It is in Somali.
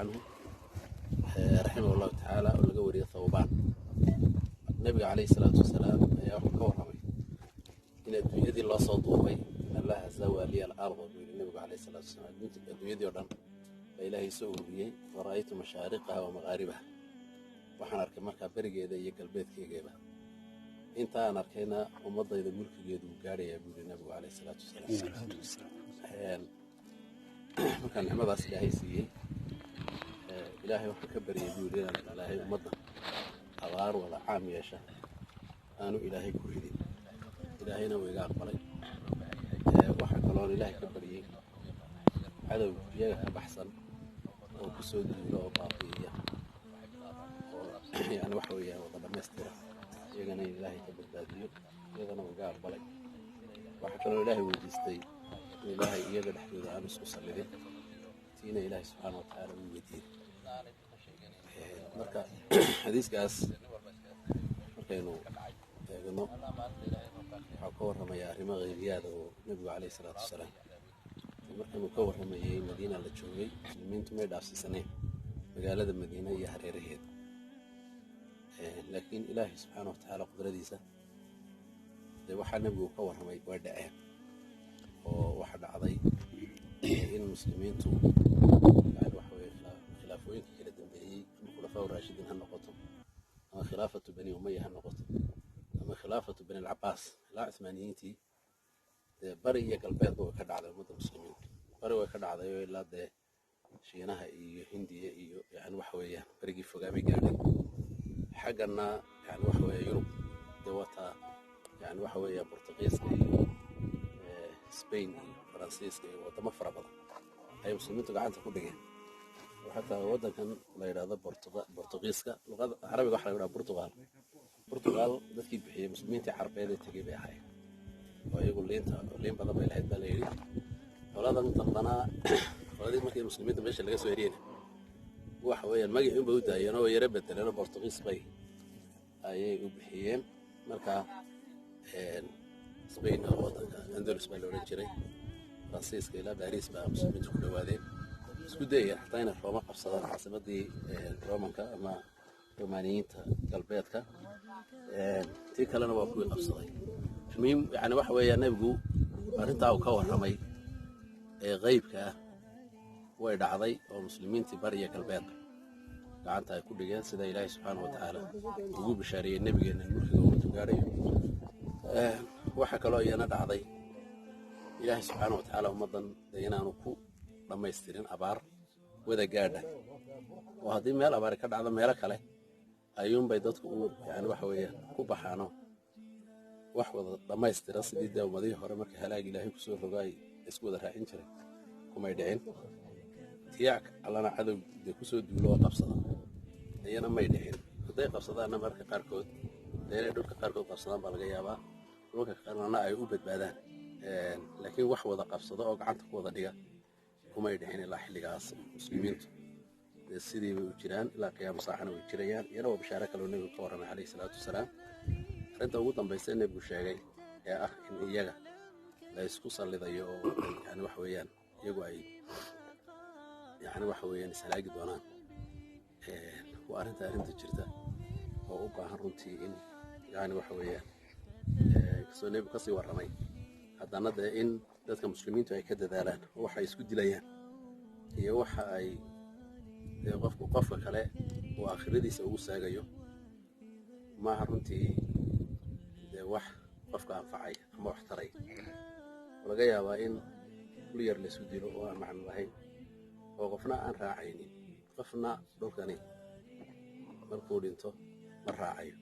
عنه رحمه الله تعالى ولقى وريه ثوبان النبي عليه الصلاة والسلام يا كورمي إن الدنيا الله صدوقي الله زوى لي الأرض النبي عليه الصلاة والسلام الدنيا دي ودن فإلهي سوء بي ورأيت مشارقها ومغاربها وحنا أركب مركب برجع ذي البيت كي جيبه أنت أنا أركينا ومضى إذا ملك جيد وقاري يقول النبي عليه الصلاة والسلام كان عمد إلهي سيه إلهي وحكبر يقول لنا إلهي ومضى أغار ولا عام يشاء أنا إلهي كويدي إلهينا ويقال قلي وحكلون إلهي كبري عدو يجا بحثا وكسود له باقية يعني وحوية وضد مسترة يجنا إلهي كبرداديو يجنا ويقال قلي وحكلون إلهي ويجستي إلهي يجا الحدود عن الصوص الذي تينا إلهي سبحانه وتعالى من يدين مركا حديث قاس مركينو إنه حكور رميا رما غيرياد والنبي عليه الصلاة والسلام مركا مكور رميا مدينة لتشوي من تمر دافس سنين مقالة المدينة هي حريرية لكن إلهي سبحانه وتعالى قدر ديسة ده واحد نبي مكور رميا ودعه وواحد عضي إن المسلمين تو بعد وحوي خلافوين كده دنبهي الخلفاء الراشدين هالنقطهم أما خلافة بني أمية هالنقطهم أما خلافة بني العباس لا عثمانيتي بري قلبيض وكذا على المدن المسلمين بري وكذا على إلا ده شينها إيو هندي إيو يعني وحوية بريقي فقامي قاعد حقنا يعني وحوية يوروب دواتها يعني وحوية برتغيس إيو سبين إيو فرنسيس إيو وطما فرابض أي مسلمين تقعد كل جين وحتى وده كان لا يراد برتغيسكا لغة عربي واحد يقول برتغال dadkii bixiyay muslimiinta carbeed tagay bay ahay oo iyagu leen badan bay lahayd baleeri waladan taqana waladan markii muslimiinta meesha laga soo heriyay wax weeyaan magaciisa uu daayeen oo yara bedeleen Portuguese bay ayay u bixiyeen marka Spain wadanka Andalus baa loo jiray Francisco ila Paris baa muslimiintu ku dhawaadeen isku dayay xataa in Roma qabsadaan caasimadii Romanka ama Romaaniyiinta galbeedka tii kalena waa kuwii qabsaday المهم يعني waxa weeyaan nabigu arinta uu ka waramay qaybka way dhacday oo muslimiintii bariga galbeed gacanta ay ku dhigeen sida Ilaahay subhanahu wa ta'ala ugu bishaariyay nabigeena markii uu gaaray waxa kale oo iyana dhacday Ilaahay subhanahu wa ta'ala ummadan inaanu ku dhameystirin abaar wada gaadha oo hadii meel abaar ka dhacdo meel kale ayuun bay dadku yani waxa weeyaan ku baxaano wax wada dhameystira sidii dawmadii hore markii halaag Ilaahay ku soo rogay isku wada raacin jiray kuma dhicin tiyaak allana cadow ku soo duulo qabsada ayana ma dhicin haday qabsadaan marka qaarkood deeray dhulka qaarkood qabsadaan baa laga yaabaa dhulka qaarna ay u badbaadaan laakiin wax wada qabsado oo gacanta ku wada dhiga kuma dhicin ilaa xilligaas muslimiintu sidii u jiraan ilaa qiyaam saacana way jirayaan iyana waa bishaara kale oo nabiga ka waramay alayhi salaatu wasalaam arinta ugu dambeysay nabigu sheegay ee ah in iyaga la isku salidayo yani wax weeyaan iyagu ay yani wax weeyaan islaagi doonaan waa arinta jirta oo u baahan runtii in yani wax weeyaan soo nabigu ka sii waramay haddana in dadka muslimiintu ay ka dadaalaan waxa ay isku dilayaan iyo waxa ay qofka kale oo aakhiradiisa ugu saagayo ma runtii wax qofka anfacay ama wax taray laga yaabaa in kul yar la isku dilo oo aan macno lahayn oo qofna aan raacaynin qofna dhulkani markuu dhinto ma raacayo